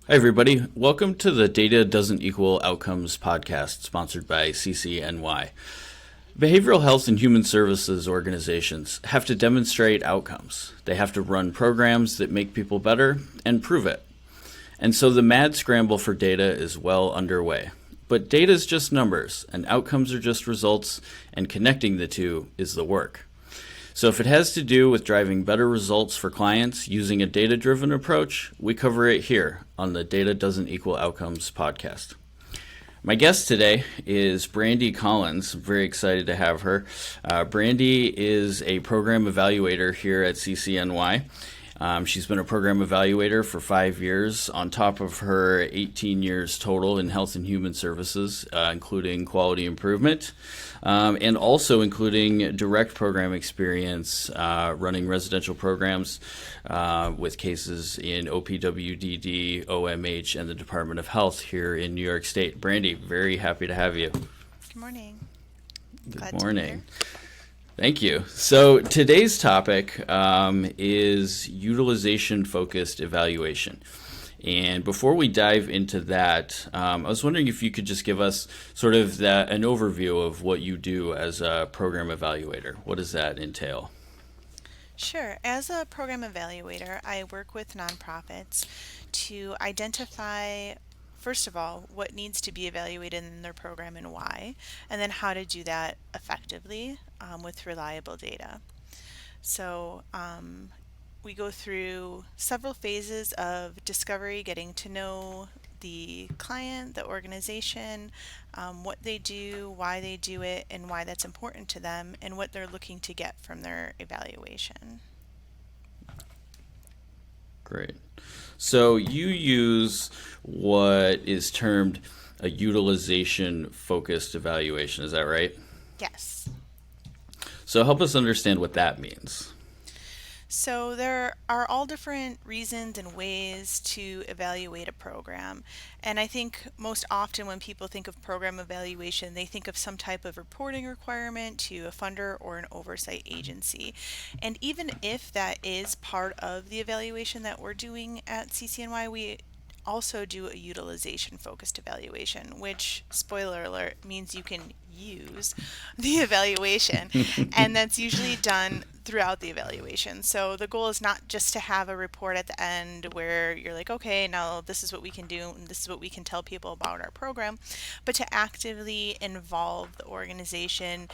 Hi, everybody. Welcome to the Data Doesn't Equal Outcomes podcast, sponsored by CCNY. Behavioral health and human services organizations have to demonstrate outcomes. They have to run programs that make people better and prove it. And so the mad scramble for data is well underway. But data is just numbers, and outcomes are just results, and connecting the two is the work. So if it has to do with driving better results for clients using a data-driven approach, we cover it here on the Data Doesn't Equal Outcomes podcast. My guest today is Brandi Collins. I'm very excited to have her. Brandi is a program evaluator here at CCNY. She's been a program evaluator for 5 years, on top of her 18 years total in health and human services, including quality improvement, and also including direct program experience running residential programs with cases in OPWDD, OMH, and the Department of Health here in New York State. Brandi, very happy to have you. Good morning. Good Glad to be here. morning. Thank you. So today's topic is utilization-focused evaluation. And before we dive into that, I was wondering if you could just give us sort of an overview of what you do as a program evaluator. What does that entail? Sure. As a program evaluator, I work with nonprofits to identify, first of all, what needs to be evaluated in their program and why, and then how to do that effectively with reliable data. So, we go through several phases of discovery, getting to know the client, the organization, what they do, why they do it, and why that's important to them, and what they're looking to get from their evaluation. Great. So you use what is termed a utilization-focused evaluation. Is that right? Yes. So help us understand what that means. So there are all different reasons and ways to evaluate a program. And I think most often when people think of program evaluation, they think of some type of reporting requirement to a funder or an oversight agency. And even if that is part of the evaluation that we're doing at CCNY, we also do a utilization focused evaluation, which, spoiler alert, means you can use the evaluation. And that's usually done throughout the evaluation. So the goal is not just to have a report at the end where you're like, okay, now this is what we can do and this is what we can tell people about our program, but to actively involve the organization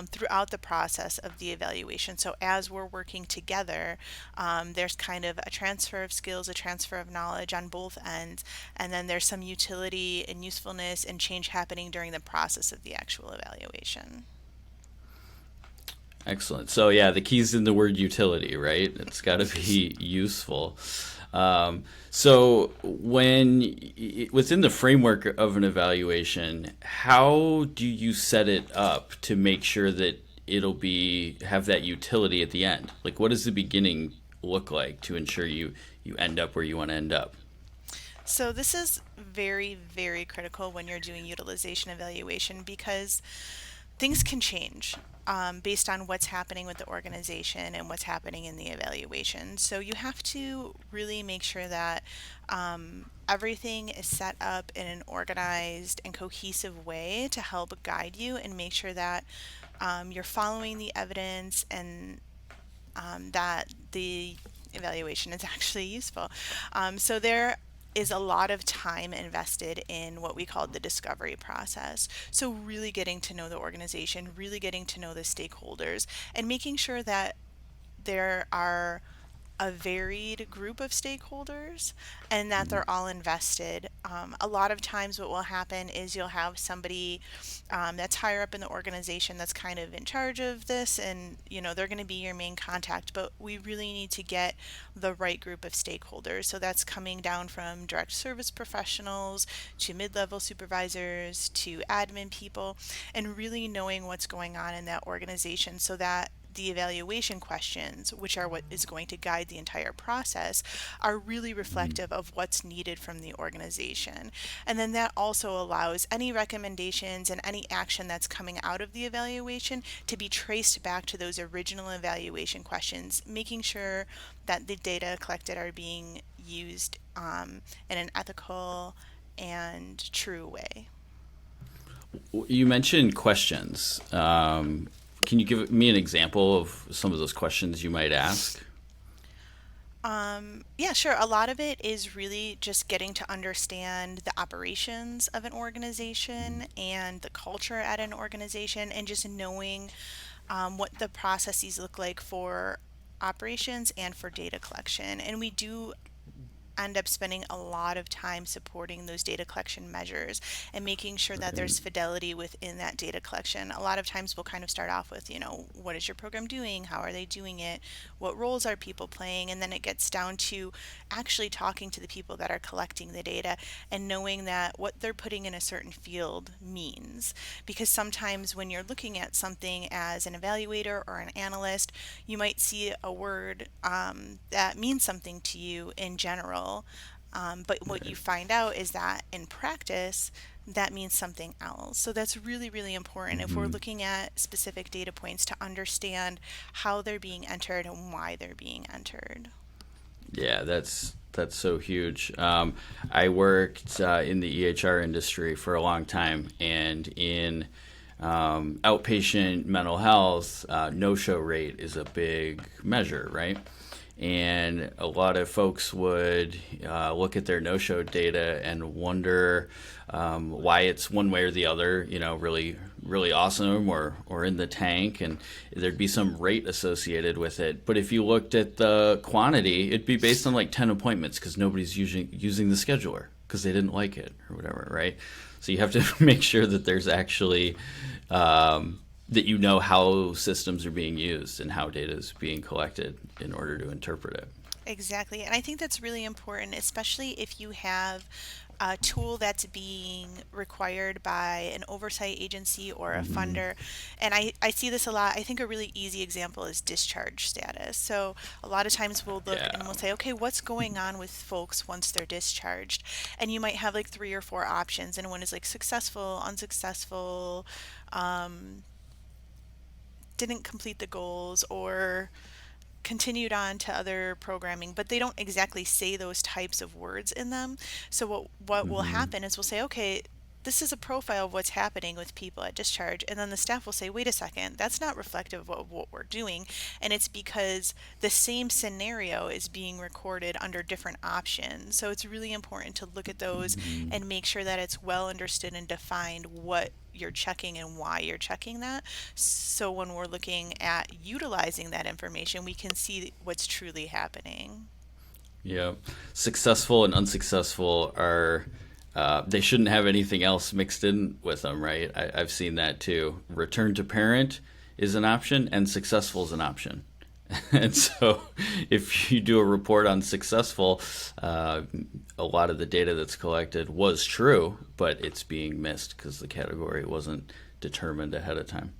throughout the process of the evaluation. So as we're working together, there's kind of a transfer of skills, a transfer of knowledge on both ends, and then there's some utility and usefulness and change happening during the process of the actual evaluation. Excellent. So yeah, the key's in the word utility, right? It's got to be useful. So within the framework of an evaluation, how do you set it up to make sure that have that utility at the end? Like, what does the beginning look like to ensure you end up where you want to end up? So this is very, very critical when you're doing utilization evaluation because things can change based on what's happening with the organization and what's happening in the evaluation. So you have to really make sure that everything is set up in an organized and cohesive way to help guide you and make sure that you're following the evidence and that the evaluation is actually useful. So there is a lot of time invested in what we call the discovery process. So really getting to know the organization, really getting to know the stakeholders, and making sure that there are a varied group of stakeholders and that they're all invested. A lot of times, what will happen is you'll have somebody that's higher up in the organization that's kind of in charge of this, and they're going to be your main contact. But we really need to get the right group of stakeholders. So that's coming down from direct service professionals to mid-level supervisors to admin people, and really knowing what's going on in that organization so that the evaluation questions, which are what is going to guide the entire process, are really reflective of what's needed from the organization. And then that also allows any recommendations and any action that's coming out of the evaluation to be traced back to those original evaluation questions, making sure that the data collected are being used in an ethical and true way. You mentioned questions. Can you give me an example of some of those questions you might ask? Yeah, sure. A lot of it is really just getting to understand the operations of an organization and the culture at an organization, and just knowing what the processes look like for operations and for data collection. And we do end up spending a lot of time supporting those data collection measures and making sure that Right. there's fidelity within that data collection. A lot of times we'll kind of start off with, what is your program doing? How are they doing it? What roles are people playing? And then it gets down to actually talking to the people that are collecting the data and knowing that what they're putting in a certain field means. Because sometimes when you're looking at something as an evaluator or an analyst, you might see a word that means something to you in general, but what you Right. find out is that in practice, that means something else. So that's really, really important if we're Hmm. looking at specific data points to understand how they're being entered and why they're being entered. Yeah, that's so huge. I worked in the EHR industry for a long time, and in outpatient mental health, no-show rate is a big measure, right? And a lot of folks would look at their no-show data and wonder why it's one way or the other, really, really awesome or in the tank, and there'd be some rate associated with it. But if you looked at the quantity, it'd be based on like 10 appointments because nobody's using the scheduler because they didn't like it or whatever, right? So you have to make sure that there's actually that how systems are being used and how data is being collected in order to interpret it. Exactly. And I think that's really important, especially if you have a tool that's being required by an oversight agency or a Hmm. funder. And I see this a lot. I think a really easy example is discharge status. So a lot of times we'll look Yeah. and we'll say, okay, what's going on with folks once they're discharged? And you might have like three or four options, and one is like successful, unsuccessful, didn't complete the goals, or continued on to other programming, but they don't exactly say those types of words in them. So what will Hmm. happen is we'll say, okay, this is a profile of what's happening with people at discharge, and then the staff will say, wait a second, that's not reflective of what we're doing. And it's because the same scenario is being recorded under different options. So it's really important to look at those Hmm. and make sure that it's well understood and defined what you're checking and why you're checking that. So when we're looking at utilizing that information, we can see what's truly happening. Yeah. Successful and unsuccessful are they shouldn't have anything else mixed in with them, right? I've seen that too. Return to parent is an option, and successful is an option. And so, if you do a report on successful, uh, a lot of the data that's collected was true, but it's being missed because the category wasn't determined ahead of time.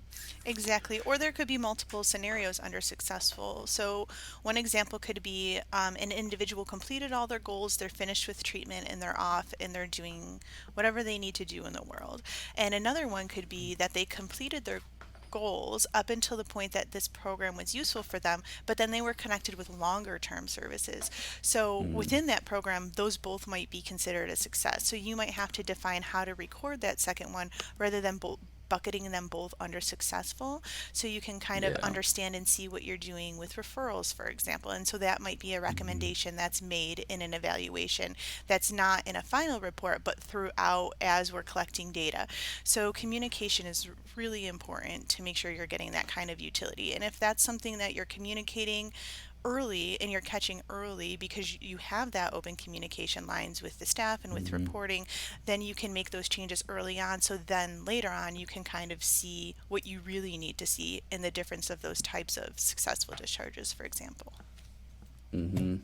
Exactly. Or there could be multiple scenarios under successful. So, one example could be an individual completed all their goals, they're finished with treatment, and they're off and they're doing whatever they need to do in the world. And another one could be that they completed their goals up until the point that this program was useful for them, but then they were connected with longer term services. So Mm. within that program, those both might be considered a success. So you might have to define how to record that second one rather than bucketing them both under successful, so you can kind of Yeah. understand and see what you're doing with referrals, for example. And so that might be a Hmm. recommendation that's made in an evaluation that's not in a final report but throughout as we're collecting data. So communication is really important to make sure you're getting that kind of utility. And if that's something that you're communicating early and you're catching early because you have that open communication lines with the staff and with Hmm. reporting, then you can make those changes early on. So then later on, you can kind of see what you really need to see in the difference of those types of successful discharges, for example. Hmm.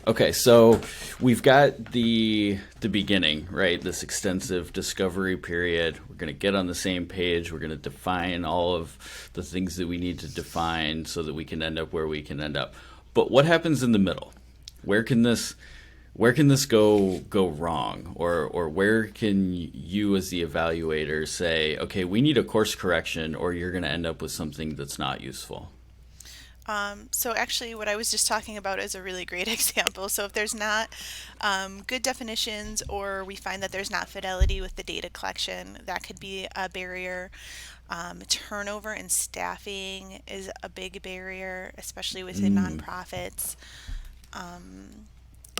Okay, so we've got the beginning, right? This extensive discovery period. We're going to get on the same page. We're going to define all of the things that we need to define so that we can end up where we can end up. But what happens in the middle? Where can this go wrong, or where can you as the evaluator say, okay, we need a course correction, or you're going to end up with something that's not useful? So actually, what I was just talking about is a really great example. So if there's not good definitions, or we find that there's not fidelity with the data collection, that could be a barrier. Turnover in staffing is a big barrier, especially within Mm, nonprofits.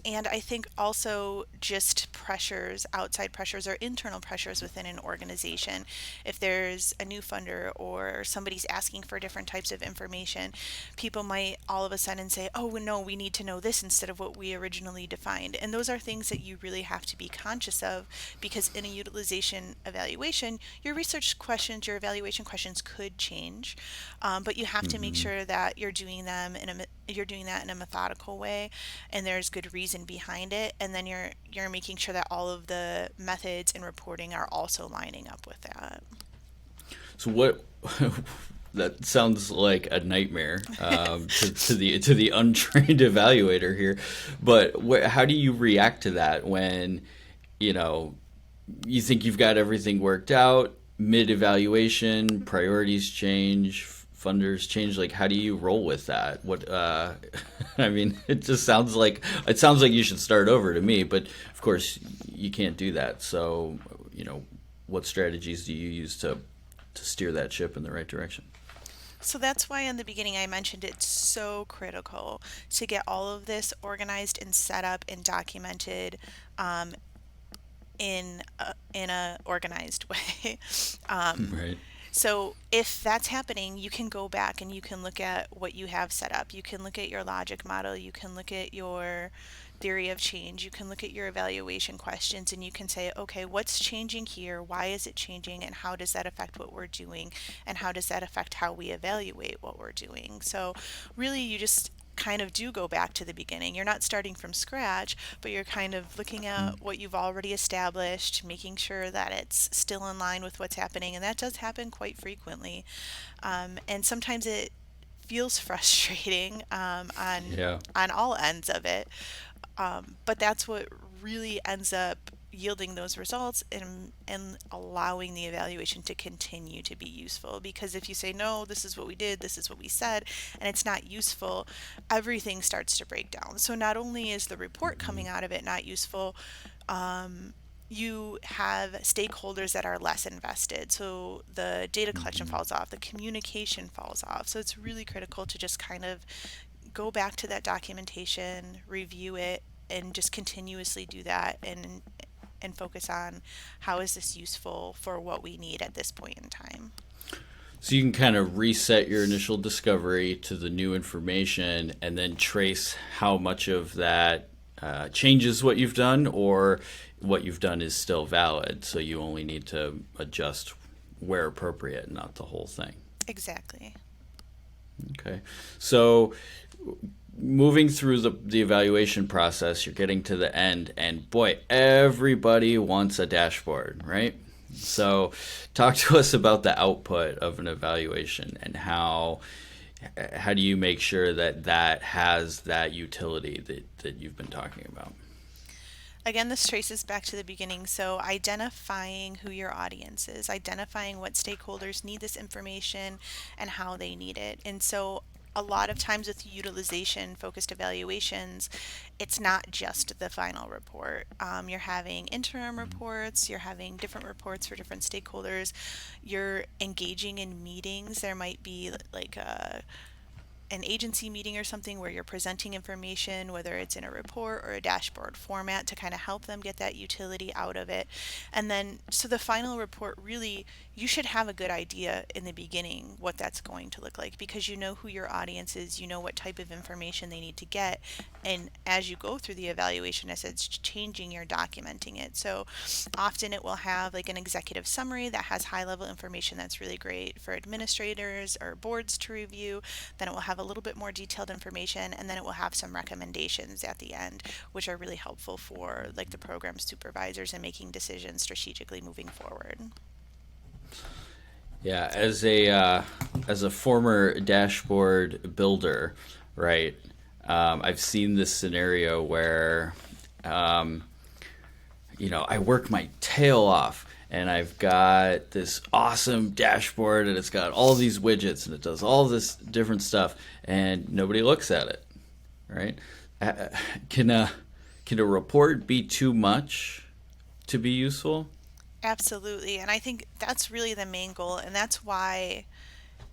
And I think also just pressures, outside pressures or internal pressures within an organization. If there's a new funder or somebody's asking for different types of information, people might all of a sudden say, oh, no, we need to know this instead of what we originally defined. And those are things that you really have to be conscious of, because in a utilization evaluation, your research questions, your evaluation questions could change, but you have to make mhm. sure that you're doing that in a methodical way, and there's good reason behind it, and then you're making sure that all of the methods and reporting are also lining up with that. So what? That sounds like a nightmare to the untrained evaluator here. But how do you react to that when you know you think you've got everything worked out? Mid evaluation, priorities change, funders change. Like, how do you roll with that? What? I mean, it sounds like you should start over to me. But of course, you can't do that. So, what strategies do you use to steer that ship in the right direction? So that's why in the beginning I mentioned it's so critical to get all of this organized and set up and documented, um, in a organized way. um, Right. So if that's happening, you can go back and you can look at what you have set up. You can look at your logic model, you can look at your theory of change, you can look at your evaluation questions, and you can say, okay, what's changing here? Why is it changing? And how does that affect what we're doing? And how does that affect how we evaluate what we're doing? So really, you just kind of do go back to the beginning. You're not starting from scratch, but you're kind of looking at what you've already established, making sure that it's still in line with what's happening, and that does happen quite frequently. And sometimes it feels frustrating, Yeah. on all ends of it, but that's what really ends up yielding those results, and allowing the evaluation to continue to be useful. Because if you say, no, this is what we did, this is what we said, and it's not useful, everything starts to break down. So not only is the report coming out of it not useful, you have stakeholders that are less invested. So the data collection Mhm. falls off, the communication falls off. So it's really critical to just kind of go back to that documentation, review it, and just continuously do that, and focus on how is this useful for what we need at this point in time. So you can kind of reset your initial discovery to the new information and then trace how much of that changes what you've done, or what you've done is still valid. So you only need to adjust where appropriate, not the whole thing. Exactly. Okay. So moving through the evaluation process, you're getting to the end, and boy, everybody wants a dashboard, right? So, talk to us about the output of an evaluation, and how do you make sure that that has that utility that you've been talking about? Again, this traces back to the beginning. So, identifying who your audience is, identifying what stakeholders need this information and how they need it. And so, a lot of times with utilization focused evaluations, it's not just the final report. You're having interim reports, you're having different reports for different stakeholders, you're engaging in meetings. There might be like an agency meeting or something where you're presenting information, whether it's in a report or a dashboard format, to kind of help them get that utility out of it. And then, so the final report, really, you should have a good idea in the beginning what that's going to look like, because you know who your audience is, you know what type of information they need to get. And as you go through the evaluation, as it's changing, you're documenting it. So often it will have like an executive summary that has high level information that's really great for administrators or boards to review. Then it will have a little bit more detailed information, and then it will have some recommendations at the end, which are really helpful for like the program supervisors and making decisions strategically moving forward. Yeah, as a former dashboard builder, right? I've seen this scenario where, um, I work my tail off, and I've got this awesome dashboard, and it's got all these widgets, and it does all this different stuff, and nobody looks at it, right? Uh, Can a report be too much to be useful? Absolutely. And I think that's really the main goal. And that's why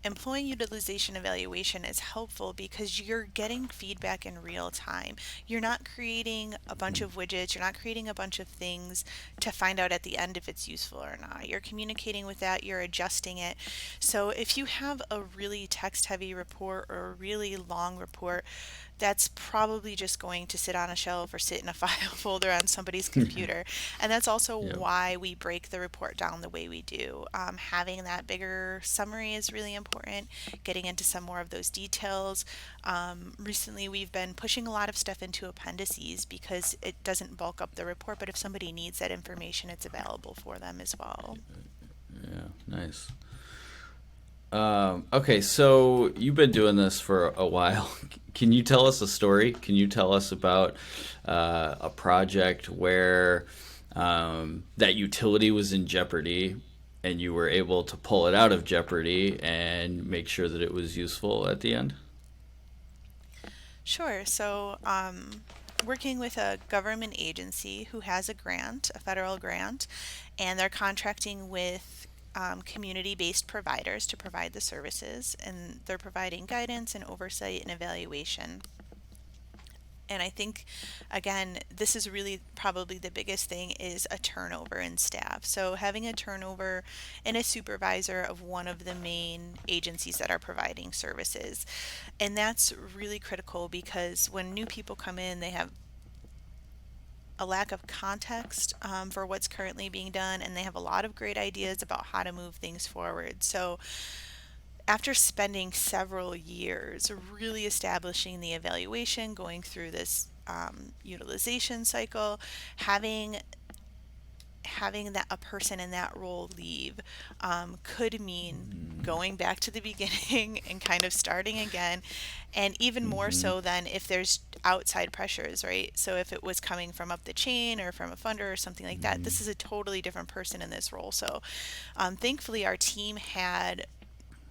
employee utilization evaluation is helpful because you're getting feedback in real time. You're not creating a bunch of widgets, you're not creating a bunch of things to find out at the end if it's useful or not. You're communicating with that, you're adjusting it. So if you have a really text heavy report or a really long report, that's probably just going to sit on a shelf or sit in a file folder on somebody's computer. And that's also Yeah. why we break the report down the way we do. Having that bigger summary is really important, getting into some more of those details. Recently, we've been pushing a lot of stuff into appendices because it doesn't bulk up the report, but if somebody needs that information, it's available for them as well. Yeah, nice. Okay, so you've been doing this for a while. Can you tell us a story? Can you tell us about a project where that utility was in jeopardy and you were able to pull it out of jeopardy and make sure that it was useful at the end? Sure. So, working with a government agency who has a grant, a federal grant, and they're contracting with community based providers to provide the services, and they're providing guidance and oversight and evaluation. And I think, again, this is really probably the biggest thing is a turnover in staff. So having a turnover in a supervisor of one of the main agencies that are providing services. And that's really critical because when new people come in, they have a lack of context for what's currently being done, and they have a lot of great ideas about how to move things forward. So after spending several years really establishing the evaluation, going through this utilization cycle, having that a person in that role leave could mean going back to the beginning and kind of starting again, and even more Mm-hmm. so than if there's outside pressures, right? So if it was coming from up the chain or from a funder or something like that, Mm-hmm. this is a totally different person in this role. So thankfully our team had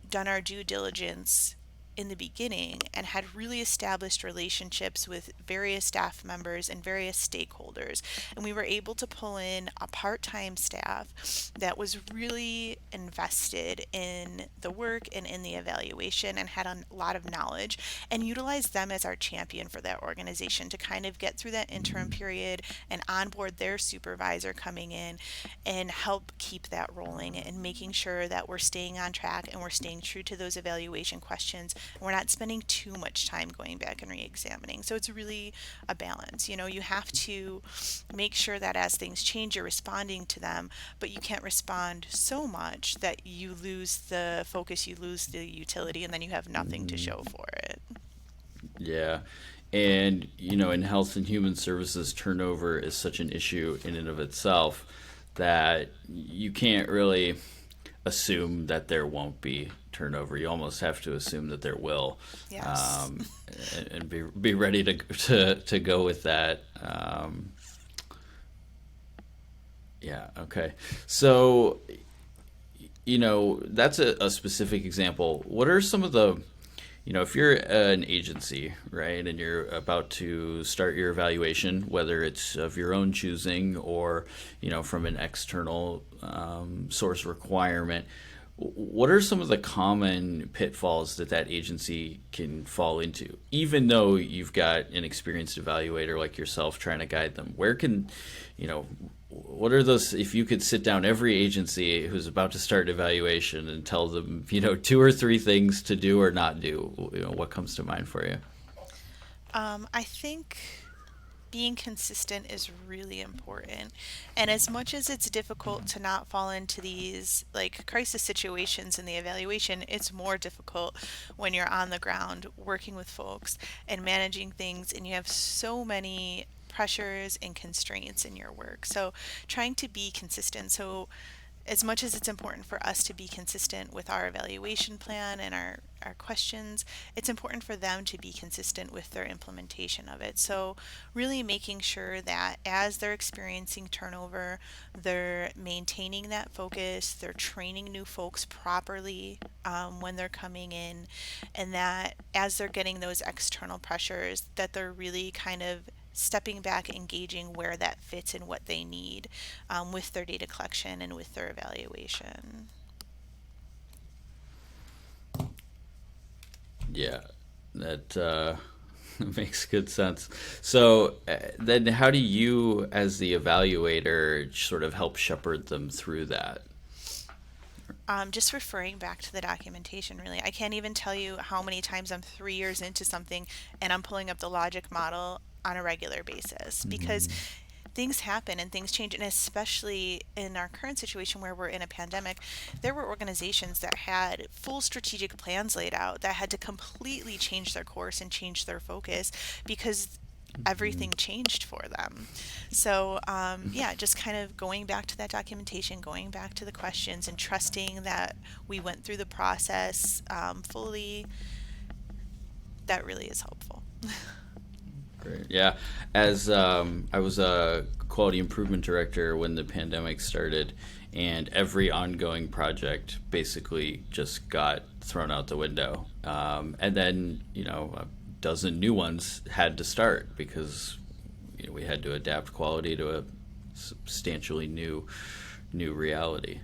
done our due diligence in the beginning and had really established relationships with various staff members and various stakeholders. And we were able to pull in a part time staff that was really invested in the work and in the evaluation and had a lot of knowledge, and utilize them as our champion for that organization to kind of get through that interim period and onboard their supervisor coming in and help keep that rolling and making sure that we're staying on track and we're staying true to those evaluation questions. And we're not spending too much time going back and re-examining. So it's really a balance. You know, you have to make sure that as things change, you're responding to them, but you can't respond so much that you lose the focus, you lose the utility, and then you have nothing to Mm-hmm. show for it. Yeah. And, in health and human services, turnover is such an issue in and of itself that you can't really assume that there won't be turnover. You almost have to assume that there will, Yes. and be ready to go with that. Yeah. Okay. So, that's a specific example. What are some of the if you're an agency, right, and you're about to start your evaluation, whether it's of your own choosing or, from an external source requirement, what are some of the common pitfalls that agency can fall into? Even though you've got an experienced evaluator like yourself trying to guide them, you know, what are those, if you could sit down every agency who's about to start evaluation and tell them, two or three things to do or not do, what comes to mind for you? I think being consistent is really important. And as much as it's difficult to not fall into these like crisis situations in the evaluation, it's more difficult when you're on the ground working with folks and managing things and you have so many pressures and constraints in your work. So trying to be consistent. So as much as it's important for us to be consistent with our evaluation plan and our questions, it's important for them to be consistent with their implementation of it. So, really making sure that as they're experiencing turnover, they're maintaining that focus, they're training new folks properly when they're coming in, and that as they're getting those external pressures, that they're really kind of stepping back, engaging where that fits and what they need with their data collection and with their evaluation. Yeah, that makes good sense. So then how do you, as the evaluator, sort of help shepherd them through that? Just referring back to the documentation, really. I can't even tell you how many times I'm 3 years into something and I'm pulling up the logic model on a regular basis because things happen and things change. And especially in our current situation where we're in a pandemic, there were organizations that had full strategic plans laid out that had to completely change their course and change their focus because everything changed for them. So, yeah, just kind of going back to that documentation, going back to the questions, and trusting that we went through the process fully, that really is helpful. Great. Yeah. As I was a quality improvement director when the pandemic started, and every ongoing project basically just got thrown out the window. And then, a dozen new ones had to start because we had to adapt quality to a substantially new reality.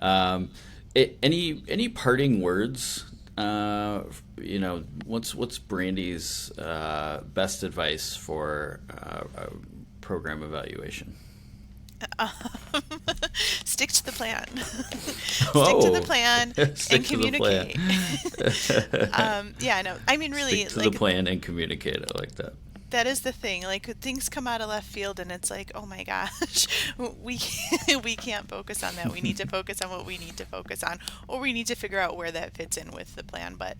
Any parting words? What's Brandi's best advice for program evaluation? Um, Stick to the plan. Stick to the Oh, plan stick and to the plan. communicate. Yeah, no, I mean, really, Stick to the like, plan and communicate. I like that. that is the thing. Like things come out of left field, and it's like, oh my gosh, we can't focus on that. We need to focus on what we need to focus on, or we need to figure out where that fits in with the plan. But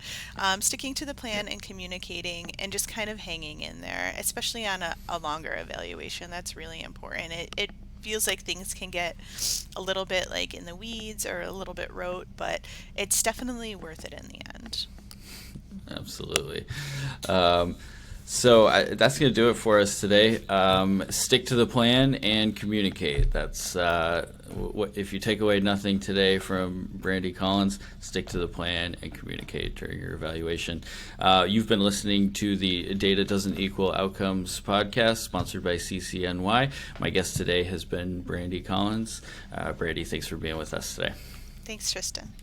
sticking to the plan and communicating, and just kind of hanging in there, especially on a longer evaluation, that's really important. It feels like things can get a little bit like in the weeds or a little bit rote, but it's definitely worth it in the end. Absolutely. That's going to do it for us today. Stick to the plan and communicate. That's what if you take away nothing today from Brandi Collins, stick to the plan and communicate during your evaluation. You've been listening to the Data Doesn't Equal Outcomes podcast, sponsored by CCNY. My guest today has been Brandi Collins. Brandi, thanks for being with us today. Thanks, Tristan.